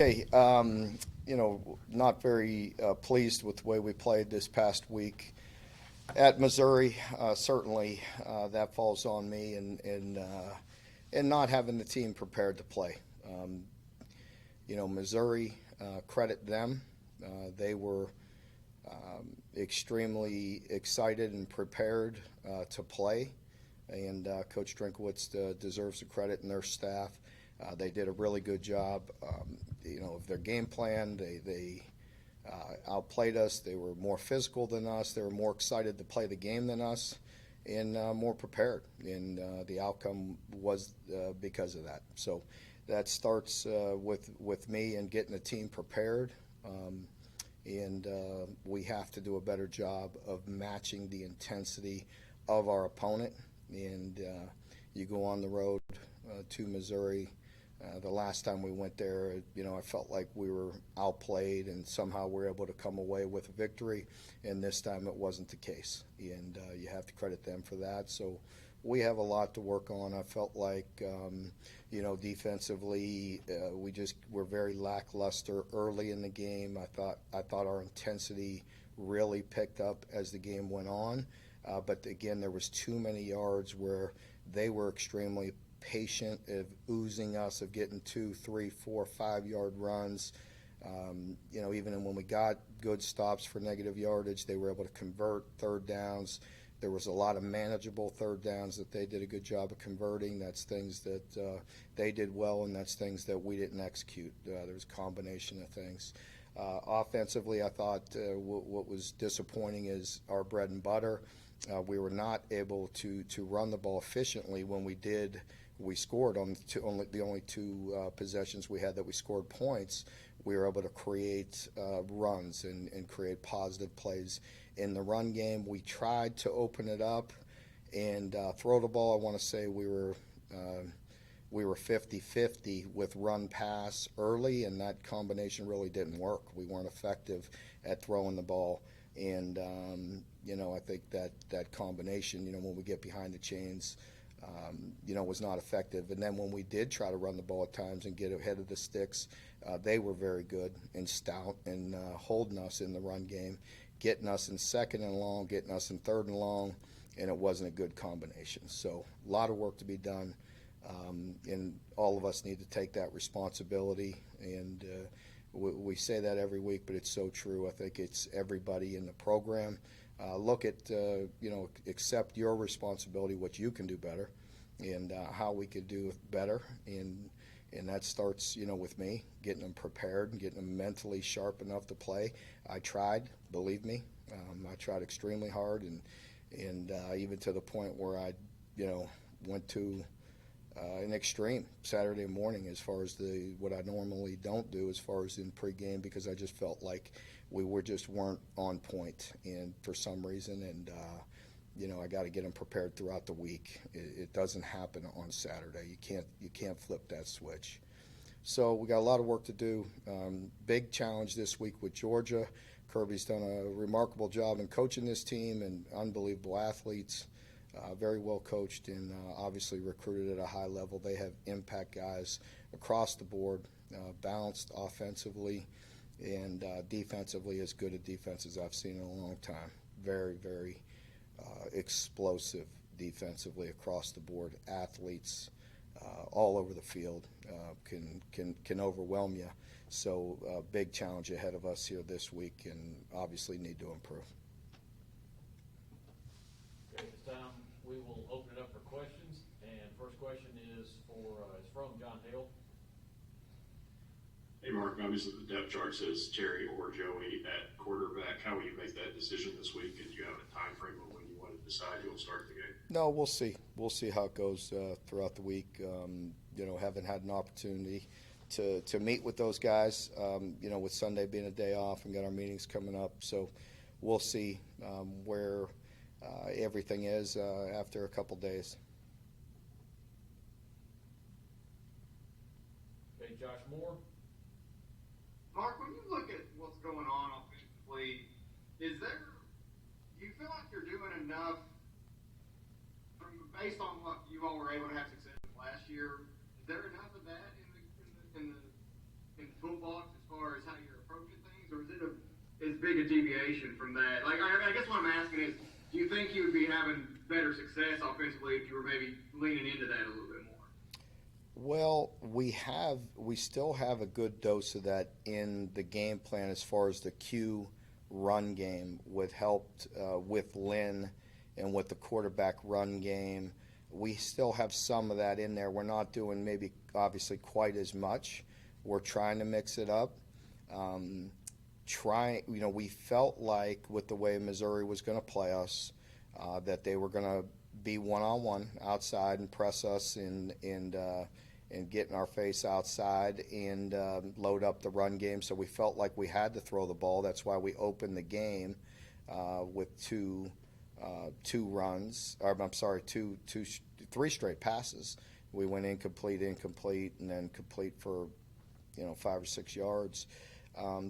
Hey, not very pleased with the way we played this past week at Missouri. Certainly, that falls on me, and not having the team prepared to play. Um, Missouri, credit them. They were extremely excited and prepared to play, and Coach Drinkowitz deserves the credit and their staff. They did a really good job, of their game plan. They outplayed us. They were more physical than us. They were more excited to play the game than us, and more prepared. And the outcome was because of that. So that starts with me and getting the team prepared. And we have to do a better job of matching the intensity of our opponent. And you go on the road to Missouri. The last time we went there, I felt like we were outplayed and somehow we were able to come away with a victory. And this time it wasn't the case. And you have to credit them for that. So we have a lot to work on. I felt like, defensively, we just were very lackluster early in the game. I thought our intensity really picked up as the game went on. But again, there was too many yards where they were extremely patient of oozing us, of getting 2, 3, 4, 5 yard runs. Even when we got good stops for negative yardage, they were able to convert third downs. There was a lot of manageable third downs that they did a good job of converting. That's things that they did well, and that's things that we didn't execute. There was a combination of things. Offensively, I thought what was disappointing is our bread and butter. We were not able to run the ball efficiently. When we did, we scored on the only two possessions we had that we scored points. We were able to create runs and create positive plays in the run game. We tried to open it up and throw the ball. I want to say we were 50-50 with run pass early, and that combination really didn't work. We weren't effective at throwing the ball. And, I think that combination, when we get behind the chains, was not effective. And then when we did try to run the ball at times and get ahead of the sticks, they were very good and stout and holding us in the run game, getting us in second and long, getting us in third and long, and it wasn't a good combination. So a lot of work to be done, and all of us need to take that responsibility. And we say that every week, but it's so true. I think it's everybody in the program. Look at, accept your responsibility, what you can do better, and how we could do better. And that starts, with me, getting them prepared and getting them mentally sharp enough to play. I tried, believe me. I tried extremely hard, and even to the point where I, went to an extreme Saturday morning as far as what I normally don't do as far as in pregame, because I just felt like we weren't on point, and for some reason, and I got to get them prepared throughout the week. It doesn't happen on Saturday. You can't flip that switch. So we got a lot of work to do. Big challenge this week with Georgia. Kirby's done a remarkable job in coaching this team, and unbelievable athletes. Very well coached, and obviously recruited at a high level. They have impact guys across the board, balanced offensively and defensively, as good a defense as I've seen in a long time. Very, very explosive defensively across the board. Athletes all over the field can overwhelm you. So big challenge ahead of us here this week, and obviously need to improve. Okay, this time we will open it up for questions, and first question is from John Hale. Hey Mark, obviously the depth chart says Jerry or Joey at quarterback. How will you make that decision this week? And do you have a time frame of when you want to decide who will start the game? No, we'll see. We'll see how it goes throughout the week. Haven't had an opportunity to meet with those guys, with Sunday being a day off, and got our meetings coming up. So we'll see where everything is after a couple days. Okay, Josh Moore. Mark, when you look at what's going on offensively, do you feel like you're doing enough based on what you all were able to have success with last year? Is there enough of that in football big a deviation from that. Like, I guess what I'm asking is, do you think you would be having better success offensively if you were maybe leaning into that a little bit more? Well, we still have a good dose of that in the game plan as far as the Q run game with helped with Lynn and with the quarterback run game. We still have some of that in there. We're not doing maybe obviously quite as much. We're trying to mix it up. We felt like with the way Missouri was going to play us, that they were going to be one-on-one outside and press us and get in our face outside and load up the run game. So we felt like we had to throw the ball. That's why we opened the game with three straight passes. We went incomplete, and then complete for 5 or 6 yards.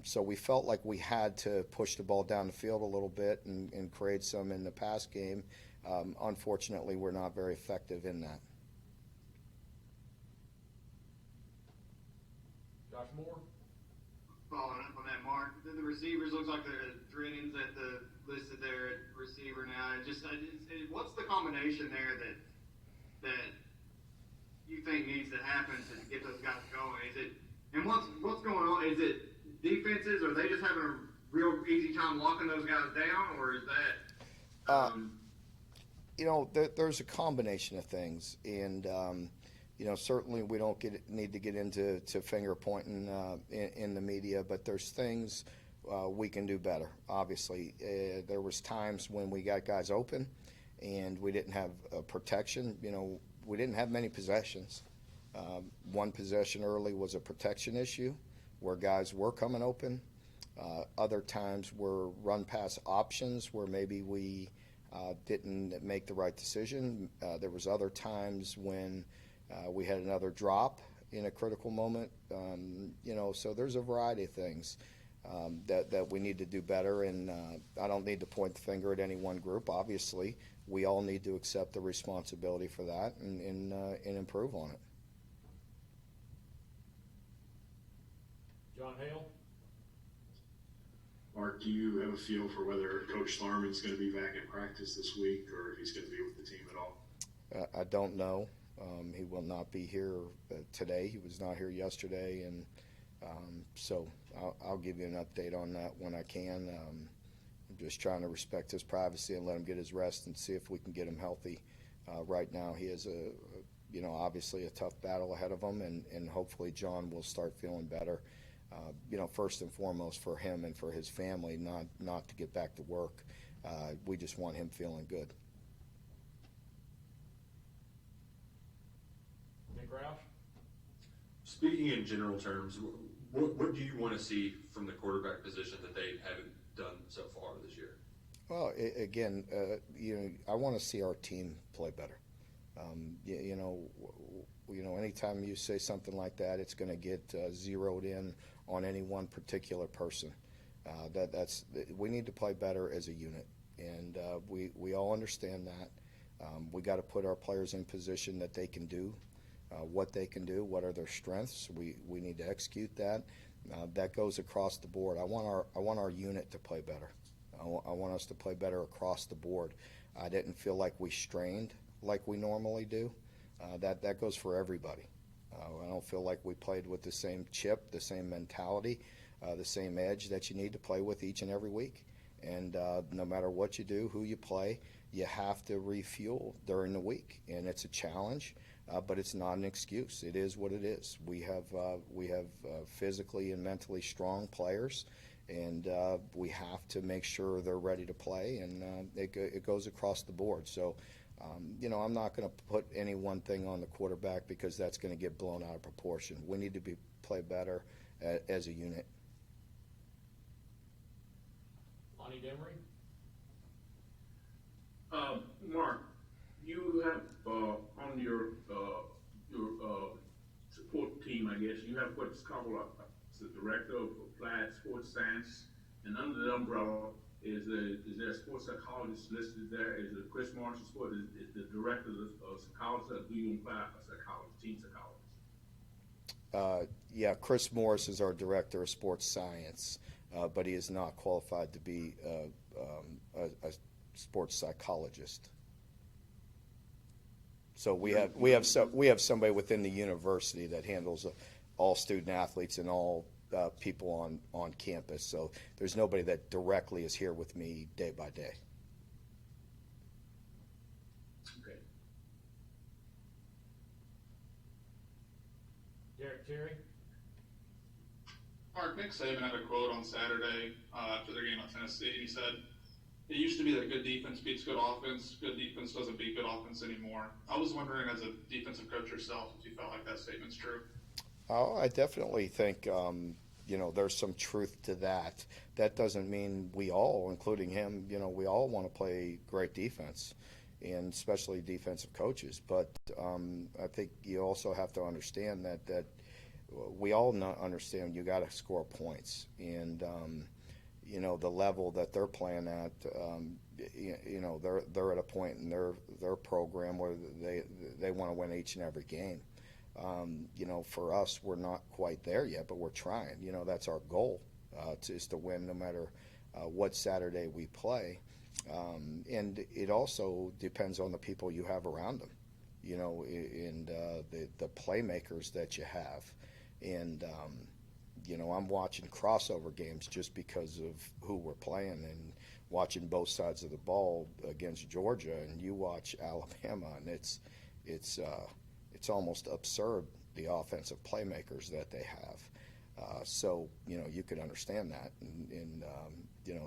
So we felt like we had to push the ball down the field a little bit and create some in the pass game. Unfortunately, we're not very effective in that. Josh Moore? Following up on that, Mark, the receivers looks like Drennan's at the listed there at receiver now. What's the combination there that you think needs to happen to get those guys going? And what's going on? Is it defenses? Are they just having a real easy time locking those guys down, or is that? There's a combination of things, and certainly we don't need to get into finger pointing in the media, but there's things we can do better. Obviously, there was times when we got guys open, and we didn't have protection. We didn't have many possessions. One possession early was a protection issue, where guys were coming open. Other times were run pass options where maybe we didn't make the right decision. There was other times when we had another drop in a critical moment. So there's a variety of things that we need to do better, and I don't need to point the finger at any one group. Obviously, we all need to accept the responsibility for that and improve on it. John Hale? Mark, do you have a feel for whether Coach Slarman's going to be back in practice this week, or if he's going to be with the team at all? I don't know. He will not be here today. He was not here yesterday, and so I'll give you an update on that when I can. I'm just trying to respect his privacy and let him get his rest and see if we can get him healthy. Right now, he has obviously a tough battle ahead of him, and hopefully John will start feeling better. First and foremost for him and for his family, not to get back to work. We just want him feeling good. Nick Roush? Speaking in general terms, what do you want to see from the quarterback position that they haven't done so far this year? Well, again, I want to see our team play better. Anytime you say something like that, it's going to get zeroed in on any one particular person. We need to play better as a unit, and we all understand that. We got to put our players in position that they can do what they can do. What are their strengths? We need to execute that. That goes across the board. I want our unit to play better. I want us to play better across the board. I didn't feel like we strained like we normally do. That goes for everybody. I don't feel like we played with the same chip, the same mentality, the same edge that you need to play with each and every week. And no matter what you do, who you play, you have to refuel during the week. And it's a challenge, but it's not an excuse. It is what it is. We have physically and mentally strong players, and we have to make sure they're ready to play, and it goes across the board. So, I'm not going to put any one thing on the quarterback because that's going to get blown out of proportion. We need to play better as a unit. Lonnie Demery? Mark, you have on your support team, I guess, you have what's called the director of applied sports science, and under the umbrella is there a sports psychologist listed there? Is it Chris Marshall Sport? Is the director of psychology, or do you imply a psychologist, team psychologist? Yeah, Chris Morris is our director of sports science. but he is not qualified to be a sports psychologist. So we have somebody within the university that handles all student athletes and all people on campus. So there's nobody that directly is here with me day by day. Okay. Derek Terry? Mark, Nick Saban had a quote on Saturday after their game at Tennessee. He said, "It used to be that good defense beats good offense. Good defense doesn't beat good offense anymore." I was wondering, as a defensive coach yourself, if you felt like that statement's true. Oh, I definitely think there's some truth to that. That doesn't mean we all, including him, we all want to play great defense, and especially defensive coaches. But I think you also have to understand that we all understand you got to score points, and the level that they're playing at, they're at a point in their program where they want to win each and every game. For us, we're not quite there yet, but we're trying. That's our goal, is to win no matter what Saturday we play. And it also depends on the people you have around them, and the playmakers that you have. And, I'm watching crossover games just because of who we're playing, and watching both sides of the ball against Georgia, and you watch Alabama, and it's almost absurd, the offensive playmakers that they have. So you could understand that, and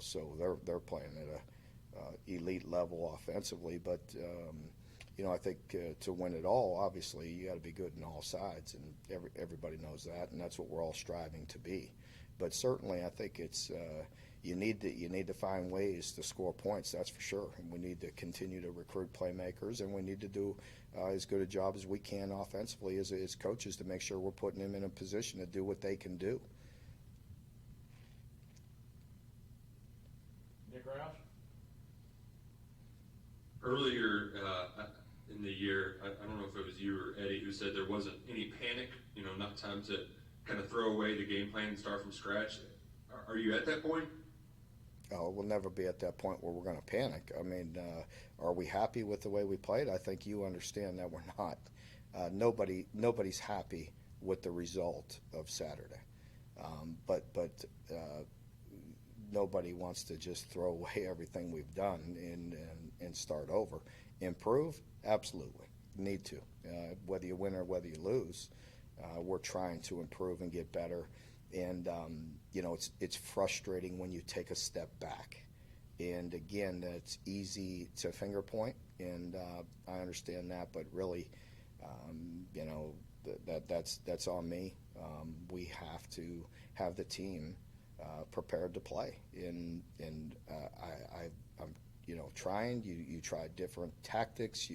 so they're playing at a elite level offensively. But I think to win it all, obviously you got to be good on all sides, and everybody knows that, and that's what we're all striving to be. But certainly, I think it's you need to find ways to score points. That's for sure. And we need to continue to recruit playmakers, and we need to do as good a job as we can offensively as coaches to make sure we're putting them in a position to do what they can do. Nick Roush? Earlier in the year, I don't know if it was you or Eddie who said there wasn't any panic, not time to kind of throw away the game plan and start from scratch. Are you at that point? Oh, we'll never be at that point where we're going to panic. I mean, are we happy with the way we played? I think you understand that we're not. Nobody's happy with the result of Saturday, but nobody wants to just throw away everything we've done and start over. Improve? Absolutely. Need to. Whether you win or whether you lose, we're trying to improve and get better. And, it's frustrating when you take a step back. And, again, that's easy to finger point, and I understand that. But really, that's on me. We have to have the team prepared to play. And I'm trying. You try different tactics.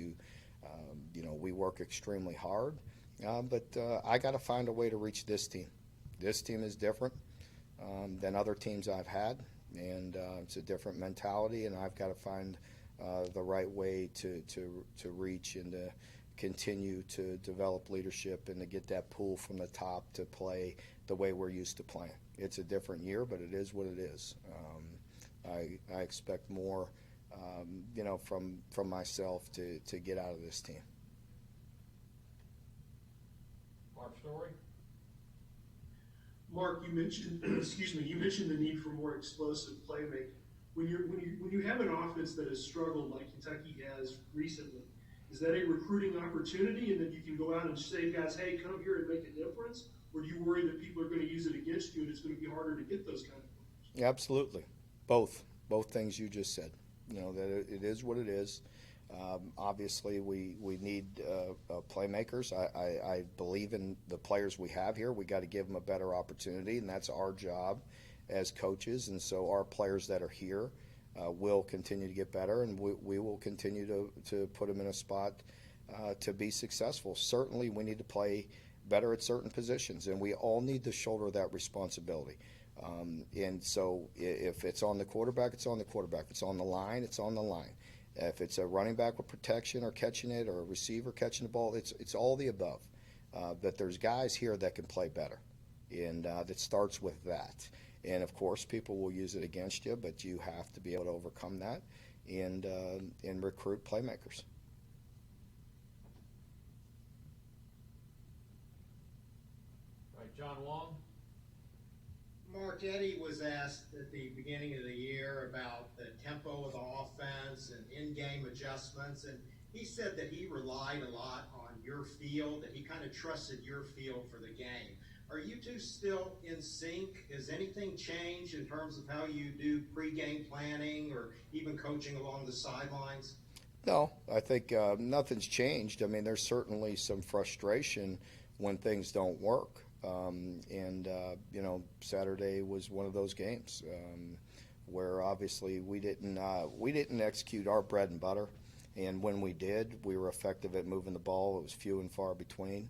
We work extremely hard. But I got to find a way to reach this team. This team is different than other teams I've had, and it's a different mentality, and I've got to find the right way to reach and to continue to develop leadership and to get that pull from the top to play the way we're used to playing. It's a different year, but it is what it is. I expect more, from myself to get out of this team. Mark Story? Mark, you mentioned, you mentioned the need for more explosive playmaking. When you have an offense that has struggled like Kentucky has recently, is that a recruiting opportunity, and then you can go out and say, guys, hey, come here and make a difference? Or do you worry that people are going to use it against you and it's going to be harder to get those kind of players? Absolutely. Both things you just said. That it is what it is. Obviously, we need playmakers. I believe in the players we have here. We got to give them a better opportunity, and that's our job as coaches. And so our players that are here will continue to get better, and we will continue to put them in a spot to be successful. Certainly, we need to play better at certain positions, and we all need to shoulder that responsibility. And so if it's on the quarterback, it's on the quarterback. If it's on the line, it's on the line. If it's a running back with protection or catching it, or a receiver catching the ball, it's all the above. That there's guys here that can play better, and that starts with that. And of course, people will use it against you, but you have to be able to overcome that and recruit playmakers. Right, John Wong? Mark, Eddie was asked at the beginning of the year about the tempo of the offense and in-game adjustments, and he said that he relied a lot on your feel, that he kind of trusted your feel for the game. Are you two still in sync? Has anything changed in terms of how you do pregame planning or even coaching along the sidelines? No, I think nothing's changed. I mean, there's certainly some frustration when things don't work. Saturday was one of those games where obviously we didn't execute our bread and butter, and when we did, we were effective at moving the ball. It was few and far between.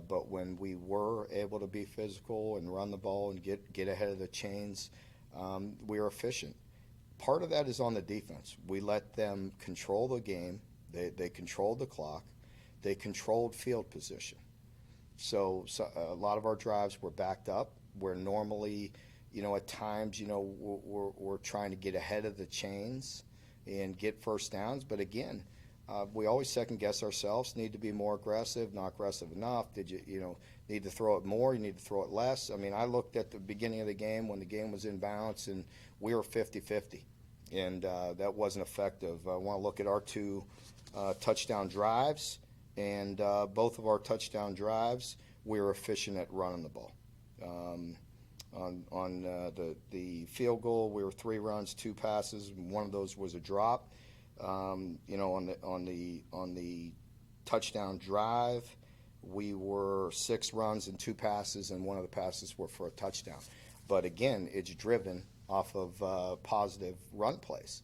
But when we were able to be physical and run the ball and get ahead of the chains, we were efficient. Part of that is on the defense. We let them control the game. They controlled the clock. They controlled field position. So a lot of our drives were backed up, where normally, at times, we're trying to get ahead of the chains and get first downs. But again, we always second guess ourselves. Need to be more aggressive, not aggressive enough. Did you need to throw it more? You need to throw it less. I mean, I looked at the beginning of the game when the game was in balance, and we were 50-50, and that wasn't effective. I want to look at our two touchdown drives, and both of our touchdown drives, we were efficient at running the ball. On the field goal, we were 3 runs, 2 passes. One of those was a drop. On the touchdown drive, we were 6 runs and 2 passes, and one of the passes were for a touchdown. But again, it's driven off of positive run plays,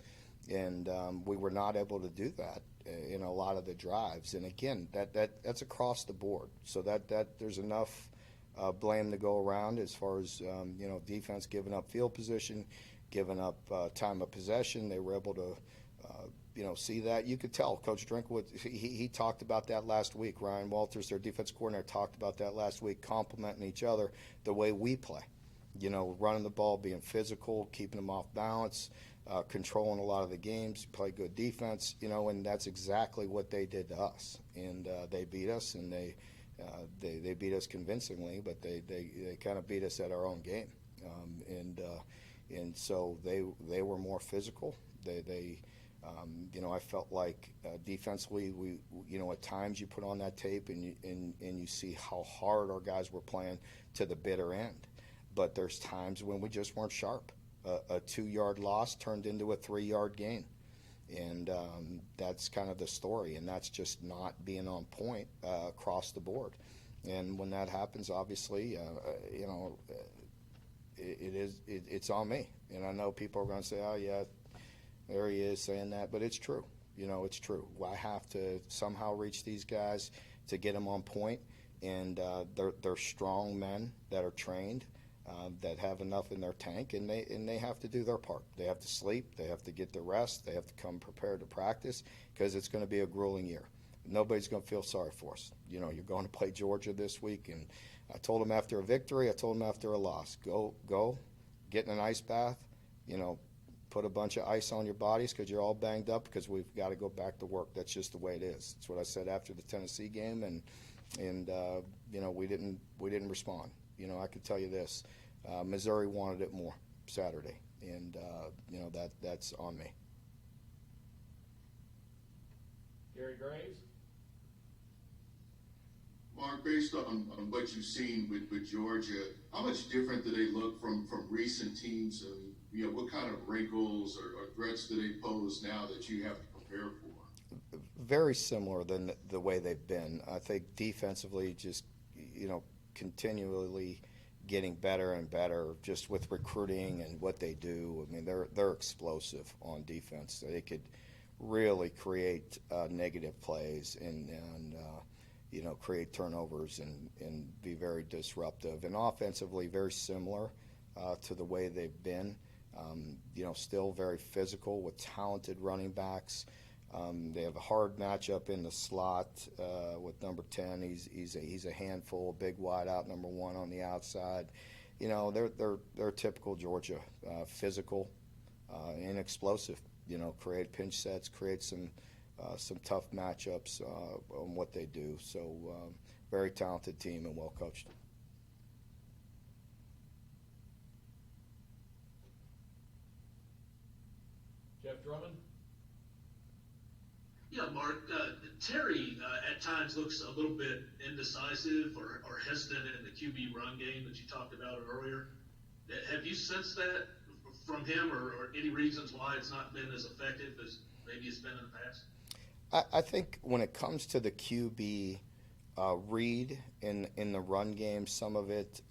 and we were not able to do that in a lot of the drives. And again, that's across the board. So that there's enough blame to go around as far as defense giving up field position, giving up time of possession. They were able to. See that. You could tell Coach Drinkwood, he talked about that last week. Ryan Walters, their defense coordinator, talked about that last week, complimenting each other the way we play. Running the ball, being physical, keeping them off balance, controlling a lot of the games, play good defense, and that's exactly what they did to us. And they beat us, and they beat us convincingly, but they kind of beat us at our own game. And so they were more physical. I felt like defensively, we at times you put on that tape and you see how hard our guys were playing to the bitter end. But there's times when we just weren't sharp. A 2-yard loss turned into a 3-yard gain, and that's kind of the story. And that's just not being on point across the board. And when that happens, obviously, it's on me. And I know people are going to say, "Oh yeah, there he is saying that," but it's true. It's true. I have to somehow reach these guys to get them on point, and they're strong men that are trained, that have enough in their tank, and they have to do their part. They have to sleep. They have to get their rest. They have to come prepared to practice, because it's going to be a grueling year. Nobody's going to feel sorry for us. You're going to play Georgia this week, and I told them after a victory, I told them after a loss, go, get in an ice bath, put a bunch of ice on your bodies because you're all banged up, because we've got to go back to work. That's just the way it is. That's what I said after the Tennessee game, and we didn't respond. I could tell you this, Missouri wanted it more Saturday, and that's on me. Gary Graves? Mark, based on what you've seen with Georgia, how much different do they look from recent teams? And what kind of wrinkles or threats do they pose now that you have to prepare for? Very similar than the way they've been. I think defensively, just continually getting better and better, just with recruiting and what they do. I mean, they're explosive on defense. They could really create negative plays and create turnovers and be very disruptive. And offensively, very similar to the way they've been. Still very physical with talented running backs. They have a hard matchup in the slot with number 10. He's a handful, big wide out, number 1 on the outside. they're typical Georgia, physical, and explosive. Create pinch sets, create some tough matchups on what they do. So very talented team and well coached. Jeff Drummond? Yeah, Mark, Terry at times looks a little bit indecisive or hesitant in the QB run game that you talked about earlier. Have you sensed that from him, or any reasons why it's not been as effective as maybe it's been in the past? I think when it comes to the QB read in the run game, some of it,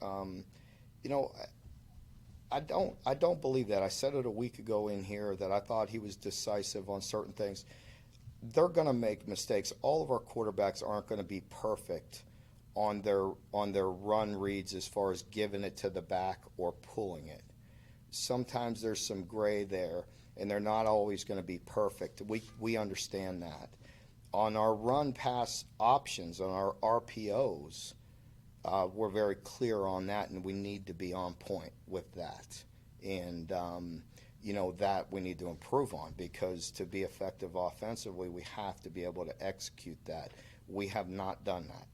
I don't believe that. I said it a week ago in here that I thought he was decisive on certain things. They're going to make mistakes. All of our quarterbacks aren't going to be perfect on their run reads as far as giving it to the back or pulling it. Sometimes there's some gray there, and they're not always going to be perfect. We understand that. On our run pass options, on our RPOs, we're very clear on that, and we need to be on point with that. And that we need to improve on, because to be effective offensively, we have to be able to execute that. We have not done that.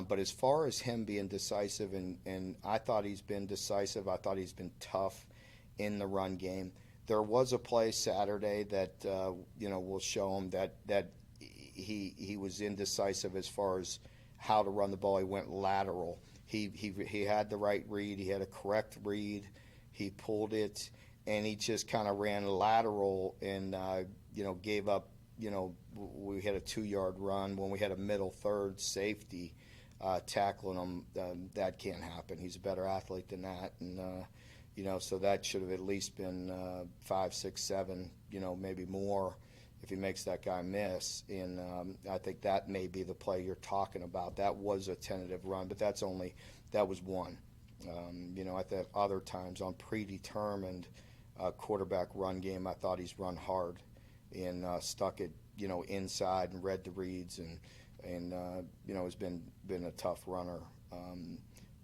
But as far as him being decisive, and I thought he's been decisive, I thought he's been tough in the run game. There was a play Saturday that will show him that he was indecisive as far as how to run the ball. He went lateral. He had the right read. He had a correct read. He pulled it, and he just kind of ran lateral and gave up. We had a 2-yard run when we had a middle third safety tackling him. That can't happen. He's a better athlete than that, and so that should have at least been 5, 6, 7, maybe more if he makes that guy miss. And I think that may be the play you're talking about. That was a tentative run, but that was one. I think other times on predetermined quarterback run game, I thought he's run hard and stuck it, inside and read the reads and has been a tough runner.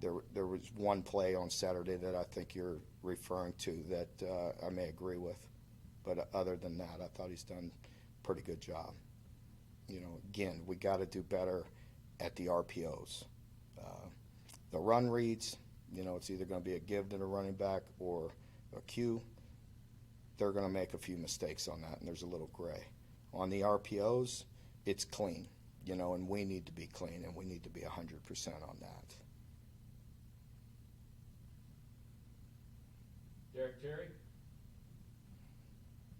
There was one play on Saturday that I think you're referring to that I may agree with, but other than that, I thought he's done a pretty good job. Again, we got to do better at the RPOs. The run reads, it's either going to be a give to the running back or a cue. They're going to make a few mistakes on that, and there's a little gray. On the RPOs, it's clean, and we need to be clean, and we need to be 100% on that. Derek Terry?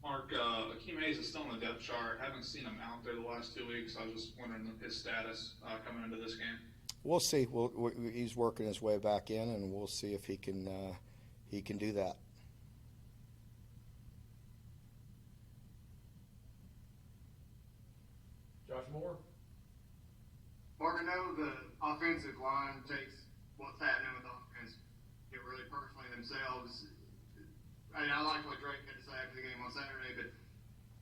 Mark, Akeem Hayes is still on the depth chart. Haven't seen him out there the last 2 weeks. I was just wondering his status coming into this game. We'll see. He's working his way back in, and we'll see if he can do that. Josh Moore? Mark, I know the offensive line takes what's happening with the offense, get really personally themselves. I like what Drake had to say after the game on Saturday, but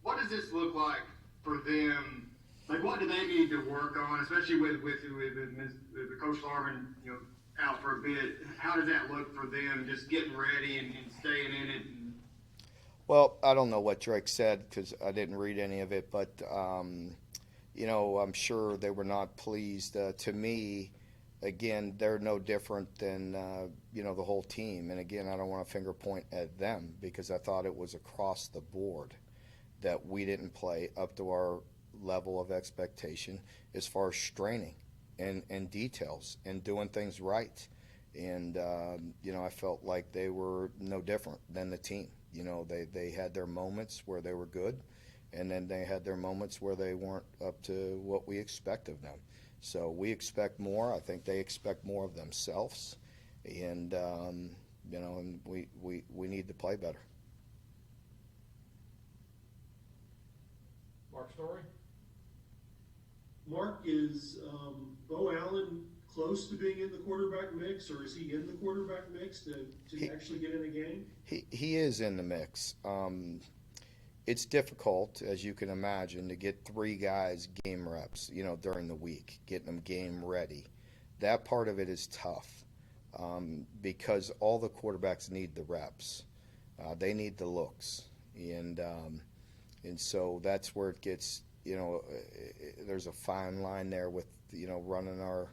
what does this look like for them? Like, what do they need to work on, especially with Coach Larvin, out for a bit? How does that look for them, just getting ready and staying in it? Well, I don't know what Drake said because I didn't read any of it, but I'm sure they were not pleased. To me, again, they're no different than the whole team. And again, I don't want to finger point at them because I thought it was across the board that we didn't play up to our level of expectation as far as straining and details and doing things right. And I felt like they were no different than the team. They had their moments where they were good, and then they had their moments where they weren't up to what we expect of them. So we expect more. I think they expect more of themselves, and and we need to play better. Mark Story? Mark, is Bo Allen close to being in the quarterback mix, or is he in the quarterback mix to actually get in a game? He is in the mix. It's difficult, as you can imagine, to get 3 guys game reps, during the week, getting them game ready. That part of it is tough. because all the quarterbacks need the reps. They need the looks, and so that's where it gets. There's a fine line there with running our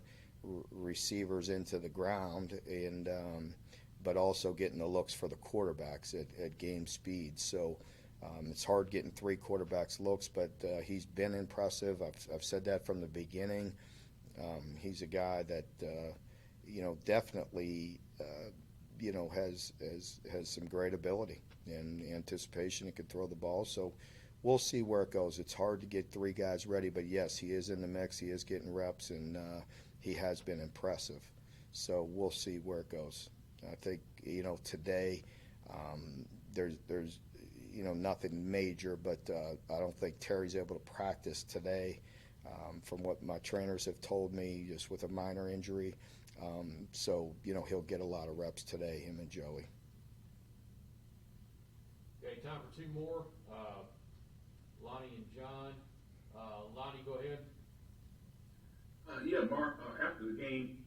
receivers into the ground, and but also getting the looks for the quarterbacks at game speed. So it's hard getting 3 quarterbacks looks, but he's been impressive. I've said that from the beginning. He's a guy that definitely has some great ability and anticipation. He can throw the ball. So we'll see where it goes. It's hard to get 3 guys ready, but yes, he is in the mix. He is getting reps, and he has been impressive. So we'll see where it goes. I think today there's nothing major, but I don't think Terry's able to practice today. From what my trainers have told me, just with a minor injury. So he'll get a lot of reps today, him and Joey. Okay, time for 2 more. Lonnie and John. Lonnie, go ahead. Yeah, Mark, after the game,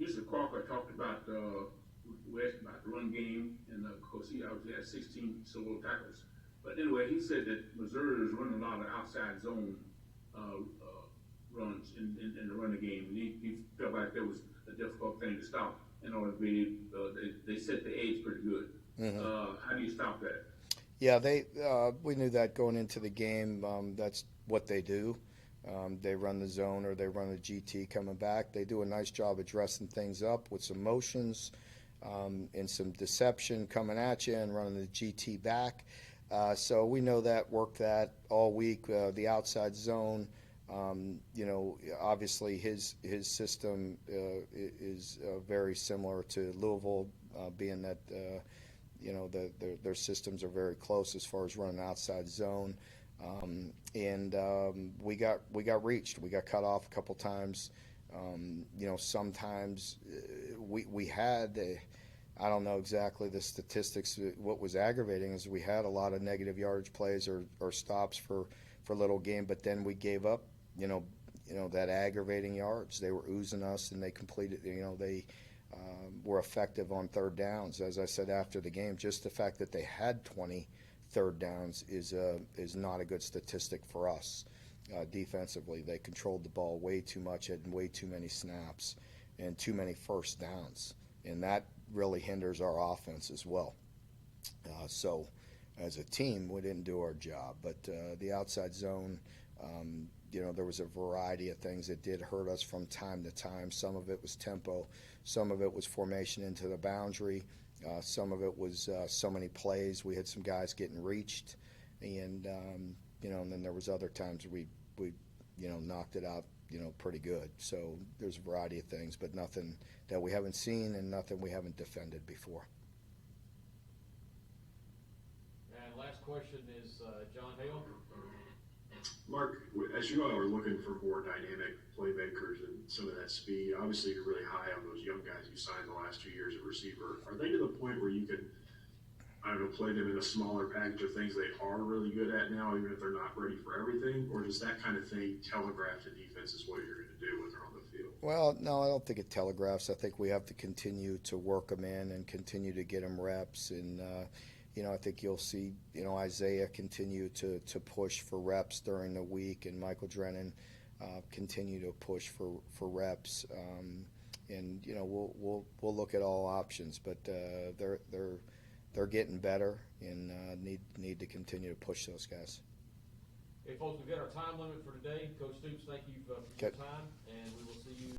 Mr. Crocker talked about, we asked about the run game, and of course he obviously had 16 solo tackles. But anyway, he said that Missouri is running a lot of outside zone runs in the running game, and he felt like that was a difficult thing to stop in order to be, they set the edge pretty good. Mm-hmm. How do you stop that? Yeah, we knew that going into the game. That's what they do. They run the zone or they run the GT coming back. They do a nice job of dressing things up with some motions and some deception coming at you and running the GT back. So we know that, work that all week. The outside zone, obviously his system is very similar to Louisville, being that their systems are very close as far as running outside zone. We got reached. We got cut off a couple times. Sometimes we had, I don't know exactly the statistics. What was aggravating is we had a lot of negative yardage plays or stops for little game, but then we gave up, that aggravating yards. They were oozing us, and they completed, they were effective on third downs. As I said after the game, just the fact that they had 20 third downs is not a good statistic for us defensively. They controlled the ball way too much, had way too many snaps, and too many first downs, and that really hinders our offense as well. So as a team, we didn't do our job. But the outside zone, there was a variety of things that did hurt us from time to time. Some of it was tempo. Some of it was formation into the boundary. Some of it was so many plays. We had some guys getting reached. And, and then there was other times we knocked it out, pretty good. So there's a variety of things, but nothing that we haven't seen and nothing we haven't defended before. And last question is John Hale. Mark, as you all are looking for more dynamic playmakers and some of that speed, obviously you're really high on those young guys you signed the last 2 years at receiver. Are they to the point where you can, play them in a smaller package of things they are really good at now, even if they're not ready for everything? Or does that kind of thing telegraph to defenses what you're going to do when they're on the field? Well, no, I don't think it telegraphs. I think we have to continue to work them in and continue to get them reps. And, I think you'll see, Isaiah continue to push for reps during the week, and Michael Drennan continue to push for reps. We'll look at all options, but they're getting better and need to continue to push those guys. Okay, folks, we've got our time limit for today. Coach Stoops, thank you for your time, and we will see you